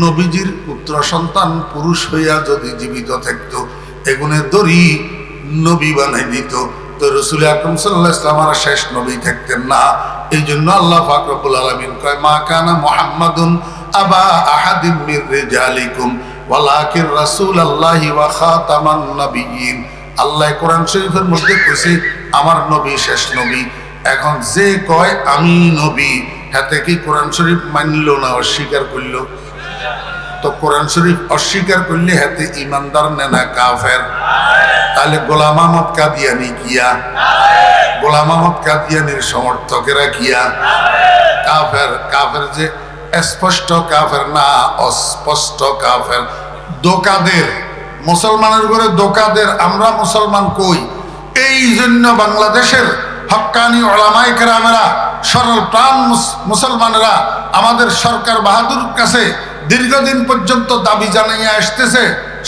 নবীজির পুত্র সন্তান পুরুষ হইয়া যদি জীবিত থাকতো এগুনে দড়ি নবী বানাই দিত তো রাসূল আকরাম সাল্লাল্লাহু আলাইহি ওয়াসাল্লাম আর শেষ নবী থাকতেন না। এই জন্য আল্লাহ পাক রব্বুল আলামিন কয় মা কানা মুহাম্মাদুন আবা আহাদিম মির রিজালিকুম ওয়ালাকিন রাসূলুল্লাহি ওয়া খাতামান নবিয়্যিন। আল্লাহ কোরআন শরীফের মধ্যে কইছে আমার নবী শেষ নবী। এখন যে কয় আমি নবী হাতে কি কোরআন শরীফ মানলো না অস্বীকার করলো? তো কোরআন শরীফ অস্বীকার করলে হাতে ইমানদার নেনা কাফের। তাহলে গোলাম আহমদ কাদিয়ানি কিয়া? গোলাম আহমদ কাদিয়ানির সমর্থকেরা কিয়া? কাফের। কাফের যে স্পষ্ট কাফের না অস্পষ্ট কাফের। দোকাদের মুসলমানের ঘরে দোকাদের আমরা মুসলমান কই? এই জন্য বাংলাদেশের হক্কানি ওলামায়ে কেরামেরা সরল প্রাণ মুসলমানরা আমাদের সরকার বাহাদুর কাছে দীর্ঘদিন পর্যন্ত দাবি জানিয়ে আসতেছে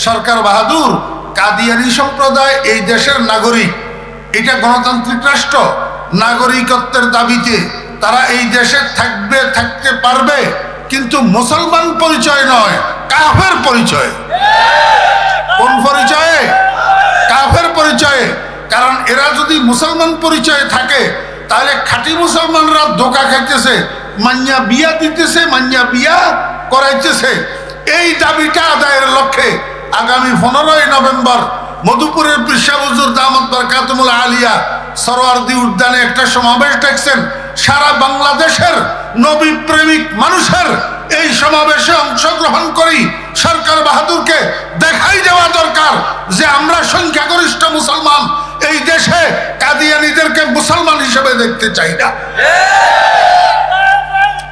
সরকার বাহাদুর কাদিয়ানি সম্প্রদায় এই দেশের নাগরিক, এটা গণতান্ত্রিক রাষ্ট্র, নাগরিকত্বের দাবিতে তারা এই দেশে থাকবে, থাকতে পারবে, কিন্তু মুসলমান পরিচয় নয়, কাফের পরিচয়। কোন পরিচয়ে? কাফের পরিচয়ে। কারণ এরা যদি মুসলমান পরিচয়ে থাকে তাহলে খাঁটি মুসলমানরা ধোঁকা খাইতেছে, মান্যা বিয়া দিতেছে, মান্যা বিয়া করাইতেছে। এই দাবিটা আদায়ের লক্ষ্যে আগামী 15ই নভেম্বর মধুপুরের পীর সাহেব হুজুর দামাত বরকাতুল আলিয়া সরোয়ার্দী উদ্যানে একটা সমাবেশ দেখছেন। সারা বাংলাদেশের নবী প্রেমিক মানুষের এই সমাবেশে অংশগ্রহণ করি সরকার বাহাদুরকে দেখাই দেওয়া দরকার যে আমরা সংখ্যাগরিষ্ঠ মুসলমান, এই দেশে কাদিয়ানীদেরকে মুসলমান হিসেবে দেখতে চাই না।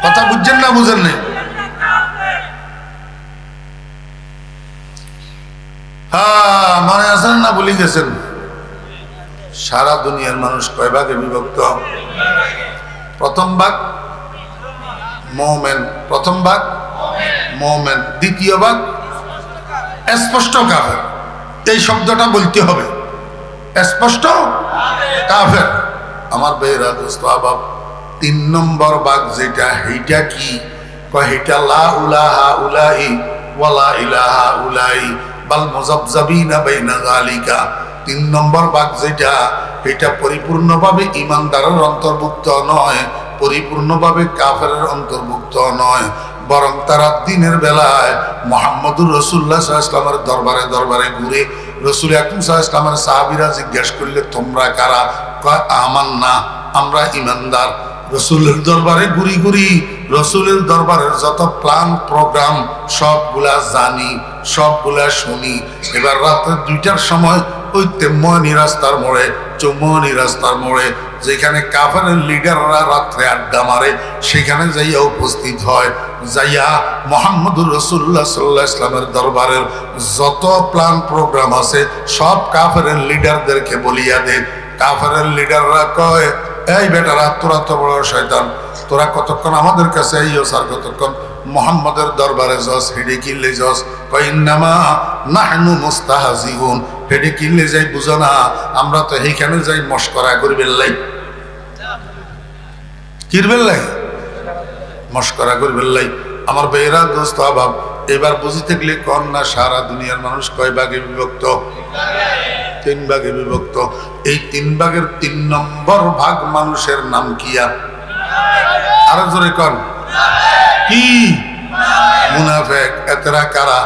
কথা বুঝছেন না বুঝেন না? হ্যাঁ, মনে আছেন না ভুলে গেছেন? সারা দুনিয়ার মানুষ কয় ভাগে বিভক্ত? প্রথম ভাগ মুমিন, প্রথম ভাগ মুমিন, দ্বিতীয় ভাগ স্পষ্ট কাফের। এই শব্দটা বলতে হবে, স্পষ্ট কাফের। আমার বেরা দোস্ত আবাব, 3 নম্বর ভাগ যেটা, এইটা কি কয়? এটা লা ইলাহা উলাই ওয়ালা ইলাহা উলাই বাল মুযাবযাবিনা বাইনা যালিকা। 3 নম্বর ভাগ যেটা, এটা পরিপূর্ণভাবে ইমানদারের অন্তর্ভুক্ত নয়, পরিপূর্ণভাবে কাফেরের অন্তর্ভুক্ত নয়, বরং তারা দিনের বেলায় মুহাম্মদুর রাসূলুল্লাহ সাল্লাল্লাহু আলাইহি ওয়াসাল্লামের দরবারে দরবারে ঘুরে রাসূল আকরাম সাল্লাল্লাহু আলাইহি ওয়াসাল্লামের সাহাবীরা জিজ্ঞেস করলে তোমরা কারা? কয় আমান্না, আমরা ইমানদার। রসুলের দরবারে ঘুরি ঘুরি রসুলের দরবারের যত প্ল্যান প্রোগ্রাম সবগুলা জানি, সবগুলা শুনি। এবার রাত্রে 2টার সময় ওই তেমনি রাস্তার মোড়ে, চৌমনি রাস্তার মোড়ে যেখানে কাফেরের লিডাররা রাত্রে আড্ডা মারে সেখানে যাইয়া উপস্থিত হয়। যাইয়া মুহাম্মদুর রাসূলুল্লাহ সাল্লাল্লাহু আলাইহি ওয়াসাল্লামের দরবারের যত প্ল্যান প্রোগ্রাম আছে সব কাফেরের লিডারদেরকে বলিয়া দেন। কাফেরের লিডাররা কয়, এই বেটারা, তোরা তো বড় শয়তান, তোরা কতক্ষণ আমাদের কাছে আইও স্যার, কতক্ষণ মুহাম্মদের দরবারে যাস, হেডে কিনলে যাস? কয় ইন্নামা নাহনু মুস্তাহজিউন। হেডে কিনলে যাই বুঝো না, আমরা তো এইখানে যাই মস্করা করবেন লাই, কিরবেন লাই, মস্করা করবেন লাই। আমার বেয়েরা দোস্ত আবাব, এবার বুঝি থাকলে কন না সারা দুনিয়ার মানুষ কয় ভাগে বিভক্ত? 3 ভাগে বিভক্ত। এই 3 ভাগের 3 নম্বর ভাগ মানুষের নাম কি? আরো জোরে কন কি? মুনাফিক। এতরা কারা?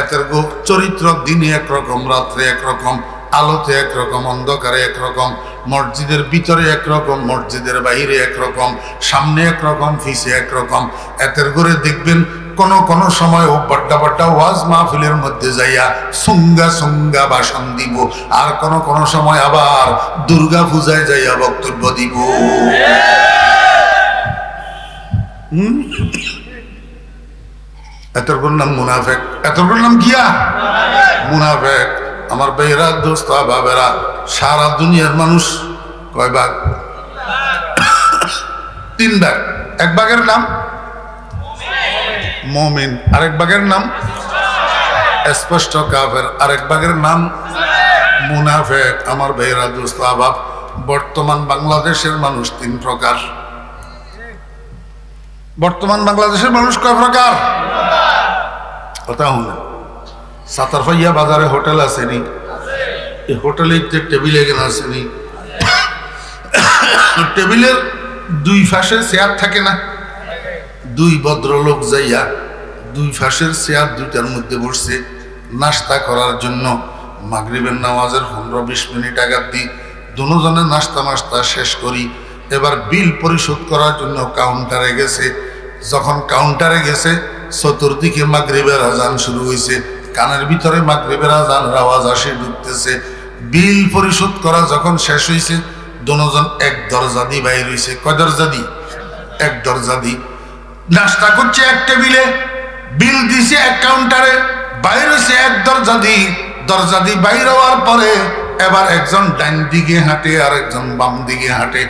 এদের চরিত্র দিনে একরকম, রাত্রে একরকম, আলোতে একরকম, অন্ধকারে একরকম, মসজিদের ভিতরে একরকম, মসজিদের বাইরে একরকম, সামনে একরকম, পিছে একরকম। এদের করে দেখবেন কোন কোন সময় ও বড্ডা বড্ডা ওয়াজ মাহফিলের মধ্যে যাইয়া সুঙ্গা সুঙ্গা ভাষণ দিব, আর কোন কোন সময় আবার দুর্গা পূজায় যাইয়া বক্তব্য দিব। এতগুলোর নাম মুনাফিক। এতগুলোর নাম কিয়া? মুনাফিক। আমার ভাইরা, দোস্ত, বাবেরা, সারা দুনিয়ার মানুষ কয় ভাগ? 3 ভাগ। এক ভাগের নাম মুমিন, আরেক ভাগের নাম স্পষ্ট কাফের, আরেক ভাগের নাম মুনাফিক। আমার ভাইরা, দোস্ত, আবাব, বর্তমান বাংলাদেশের মানুষ 3 প্রকার। বর্তমান বাংলাদেশের মানুষ কয় প্রকার? কথা শুনে। সাতারফাইয়া বাজারে হোটেল আসেনি? এই হোটেলের যে টেবিলে কেন আসেনি? টেবিলের 2 পাশে চেয়ার থাকে না? 2 ভদ্রলোক যাইয়া 2 পাশের চেয়ার 2টার মধ্যে বসছে নাস্তা করার জন্য। মাগরিবের নামাজের 15-20 মিনিট আগার দিই দুজনে নাস্তা মাস্তা শেষ করি। এবার বিল পরিশোধ করার জন্য কাউন্টারে গেছে। যখন কাউন্টারে গেছে, চতুর্দিকে মাগরিবের আজান শুরু হয়েছে, কানের ভিতরে মাগরিবের আজানের আওয়াজ আসে ঢুকতেছে। বিল পরিশোধ করা যখন শেষ হয়েছে, দুজন এক দরজা দিয়ে বাইর হয়েছে। কয় দরজা দি? এক দরজা দি। নাস্তা করছে এক টেবিলে, বিল দিছে এক কাউন্টারে, বাইর হয়েছে এক দরজা দি। দরজা দি বাইর হওয়ার পরে এবার একজন ডান দিকে হাঁটে আর একজন বাম দিকে হাঁটে।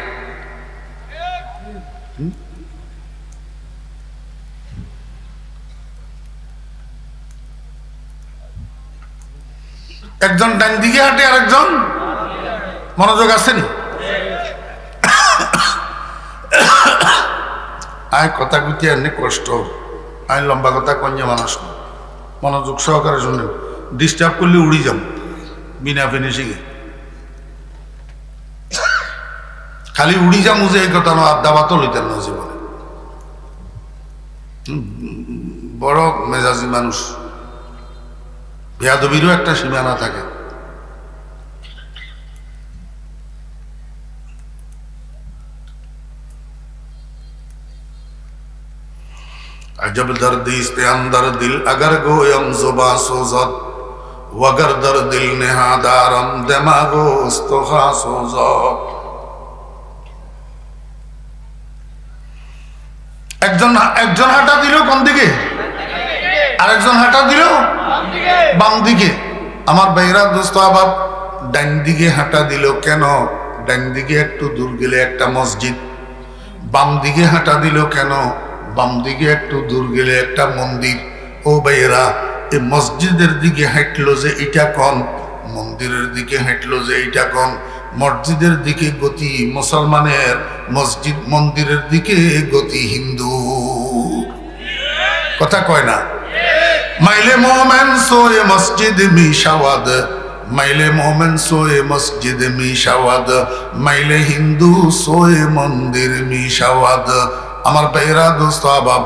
একজন ডান দিকে হাঁটে আর একজন, মনোযোগ আসেনি? আয় কথা গুটি এনে কষ্ট, আয় লম্বা কথা কঞ্জা মানুষ, মনোযোগ সহকারে শুনে। ডিস্টার্ব করলে উড়ি যাম বিনা ফিনিশিংয়ে। খালি উড়ি যাম যে এই কথা আড্ডা বাতল হইতেন না জীবনে। বড় মেজাজি মানুষ, বেয়াদবিরও একটা সীমানা থাকে। अजब दर्दी इस्ते अंदर दिल अगर गोयम जुबा सोजत वगर दर दिल नेहादारम दिमागो इस्तोखा सोजत। একজন হাঁটা দিল কোন দিকে, আরেকজন হাঁটা দিল বাম দিকে। আমার ভাইরা, দোস্ত, আবার ডান দিকে হাঁটা দিল কেন? ডান দিকে একটু দূর গেলে একটা মসজিদ। বাম দিকে হাঁটা দিল কেন? বাম দিকে একটু দূর গেলে একটা মন্দির। ও ভাইয়েরা, এই মসজিদের দিকে হাঁটলো যে এটা কোন, মন্দিরের দিকে হাঁটলো যে এটা কোন। মসজিদের দিকে গতি মুসলমানের, মসজিদ মন্দিরের দিকে গতি হিন্দু। কথা কয় না? মাইলে মোমেন সোয়ে মসজিদ মিশাওয়াদ, মাইলে মোমেন সোয়ে মসজিদ মিশাওয়াদ, মাইলে হিন্দু সোয়ে মন্দির মিশাওয়াদ। আমার ভাইরা, দোস্ত, আবাব,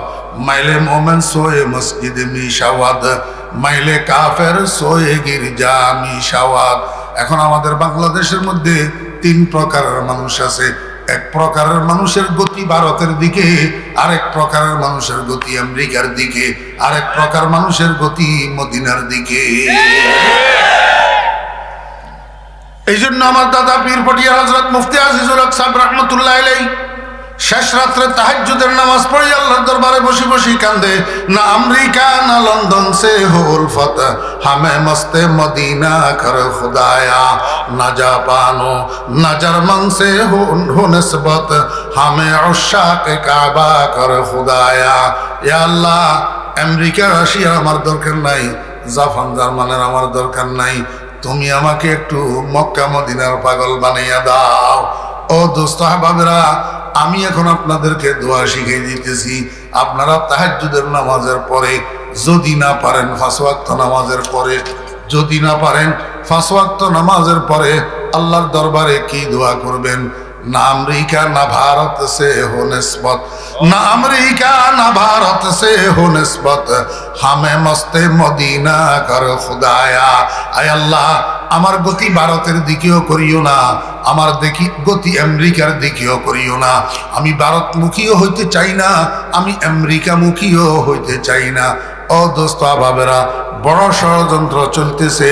মাইলে মোমেন সোয়ে মসজিদ মিশাওয়াদ, মাইলে কাফের সোয়ে গির্জা মিশাওয়াদ। এখন আমাদের বাংলাদেশের মধ্যে 3 প্রকারের মানুষ আছে। এক প্রকারের মানুষের গতি ভারতের দিকে, আরেক প্রকারের মানুষের গতি আমেরিকার দিকে, আরেক প্রকার মানুষের গতি মদিনার দিকে। এই জন্য আমার দাদা পীর পটিয়া হযরত মুফতি আজিজুল হক সাহেব রহমতুল্লাহ আলাইহি শেষ রাত্রে তাহাজ্জুদের নামাজ পড়ে আল্লাহর দরবারে বসে বসে কান্দে, না আমেরিকা না লন্ডন সে হো উলফত, হামে মস্তে মদিনা কর খুদায়া, না জাপানো না জার্মান সে হো নিসবত, হামে উশাক কাবা কর খুদায়া। ইয়া আল্লাহ, আমেরিকা রাশিয়ার আমার দরকার নাই, জাপান জার্মানের আমার দরকার নাই, তুমি আমাকে একটু মক্কা মদিনার পাগল বানাইয়া দাও। ও দোস্ত আহবাবেরা, আমি এখন আপনাদেরকে দোয়া শিখিয়ে দিতেছি। আপনারা তাহাজ্জুদের নামাজের পরে যদি না পারেন 5 ওয়াক্ত নামাজের পরে, যদি না পারেন 5 ওয়াক্ত নামাজের পরে আল্লাহর দরবারে কি দোয়া করবেন? ना अमेरिका ना भारत से हो निस्बत, ना अमेरिका ना भारत से हो निस्बत, हमें मस्ते मदीना कर खुदाया। आय अल्लाह আমার গতি ভারতের দিকেও করিও না, আমার গতি আমেরিকার দিকেও করিও না। আমি ভারতমুখীও হইতে চাই না, আমি আমেরিকামুখীও হইতে চাই না। ও দোস্ত বাবেরা, বড় ষড়যন্ত্র চলতেছে,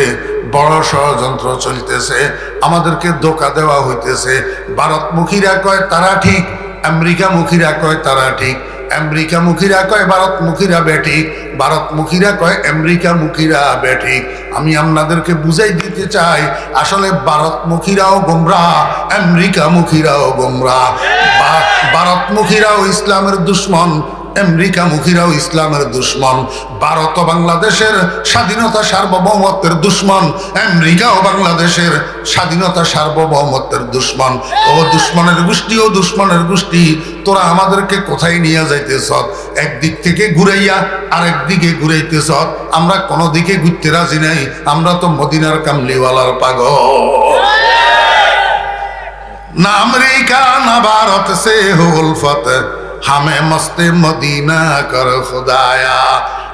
বড় ষড়যন্ত্র চলতেছে, আমাদেরকে ধোঁকা দেওয়া হইতেছে। ভারতমুখীরা কয় তারা ঠিক, আমেরিকামুখীরা কয় তারা ঠিক, আমেরিকামুখীরা কয় ভারতমুখীরা বেঠিক, ভারতমুখীরা কয় আমেরিকামুখীরা বেঠিক। আমি আপনাদেরকে বুঝাই দিতে চাই, আসলে ভারতমুখীরাও গোমরাহ, আমেরিকামুখীরাও গোমরাহ। ভারতমুখীরাও ইসলামের দুশ্মন, আমেরিকামুখীরাও ইসলামের দুশ্মন। ভারত বাংলাদেশের স্বাধীনতা সার্বভৌমত্বের দুশ্মন, আমেরিকাও বাংলাদেশের স্বাধীনতা সার্বভৌমত্বের দুশ্মন। ও দুশ্মনের গোষ্ঠী, ও দুশ্মনের গোষ্ঠী, তোরা আমাদেরকে কোথায় নিয়ে যাইতেছ? একদিক থেকে ঘুরাইয়া আরেক দিকে ঘুরাইতেছ। আমরা কোনো দিকে ঘুরতে রাজি নাই, আমরা তো মদিনার কামলিওয়ালার পাগল। না আমেরিকা না ভারত সে হো উলফত, হামে মস্তে মদিনা কর খুদায়া।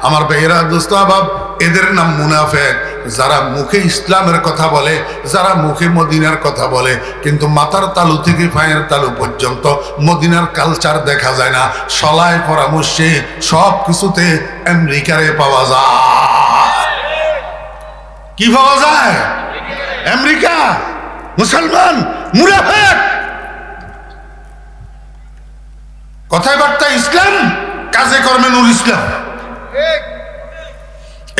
আমার ভাইয়েরা, দোস্ত আবাব, এদের নাম মুনাফেক। যারা মুখে ইসলামের কথা বলে, যারা মুখে মদিনার কথা বলে, কিন্তু মাথার তালু থেকে পায়ের তালু পর্যন্ত মদিনার কালচার দেখা যায় না। সলায় পরামর্শে সব কিছুতে আমেরিকারে পাওয়া যায়। কি পাওয়া যায়? আমেরিকা। মুসলমান মুনাফেক। কথায় বার্তা ইসলাম, কাজে কর্মে নূর ইসলাম।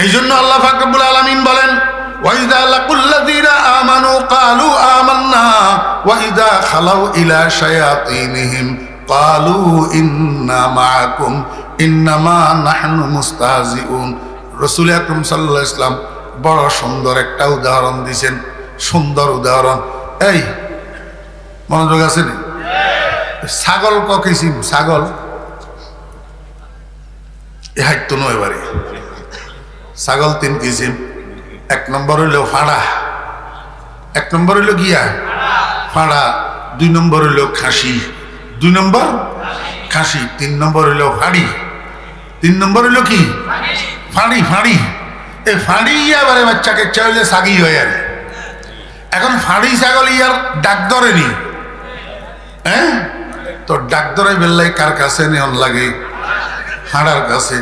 এই জন্য আল্লাহ পাক রব্বুল আলামিন বলেন, ওয়াইদা লাকুল্লাযীনা আমানু ক্বালু আমান্না ওয়াইদা খালাউ ইলা শায়াতিনহিম ক্বালু ইন্না মাআকুম ইন্নামা নাহনু মুস্তাহজিউন। রাসূল আকরাম সাল্লাল্লাহু আলাইহি ওয়াসাল্লাম বড় সুন্দর একটা উদাহরণ দিয়েছেন, সুন্দর উদাহরণ। এই মনোযোগ আছে নি? ছাগল ক কিসিম? ছাগল এ হাইতো নয় এবারে। ছাগল 3 কিসিম। 1 নম্বর হইল ফাড়া, 1 নম্বর হইল গিয়া ফাড়া, 2 নম্বর হইল খাসি, 2 নম্বর খাসি, 3 নম্বর হইল ফাড়ি, 3 নম্বর হইল কি? ফাড়ি। ফাড়ি এই ফাড়ি এবারে বাচ্চাকে চাইলে সাগি হয়ে আর। এখন ফাড়ি ছাগল ইয়ার ডাক ধরেনি, হ্যাঁ? তো ডাক ধরে বেল্লাই কার কাছে নেওয়ার লাগে? হাঁড়ার কাছে।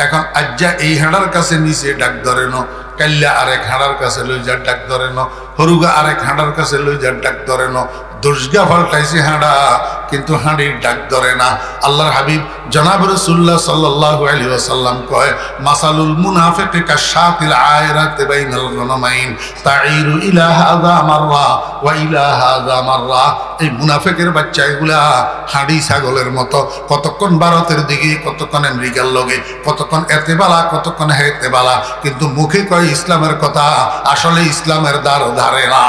এখন আজ্জা এই হাঁড়ার কাছে নিচে ডাক ধরে ন, কাল্লা আরেক হাঁড়ার কাছে লই যা ডাক ধরে ন, হরুগা আরেক হাঁড়ার কাছে লই যা ডাক ধরে ন। দর্শগা পাল্টাইছে হাঁড়া, কিন্তু হাঁড়ির ডাক ধরে না। আল্লাহর হাবিব জনাব রাসূলুল্লাহ সাল্লাল্লাহু আলাইহি ওয়াসাল্লাম কয়, মাসালুল মুনাফিকি কাশাতিল আয়রাতি বাইনাল গনামাইন তাঈরু ইলা হাযা মাররা ওয়া ইলা হাযা মাররা। এই মুনাফিকের বাচ্চা এগুলা হাঁড়ি ছাগলের মতো, কতক্ষণ ভারতের দিকে, কতক্ষণ আমেরিকার লগে, কতক্ষণ এতে বালা, কতক্ষণ হেতে বালা, কিন্তু মুখে কয় ইসলামের কথা, আসলে ইসলামের দ্বার ধারে না।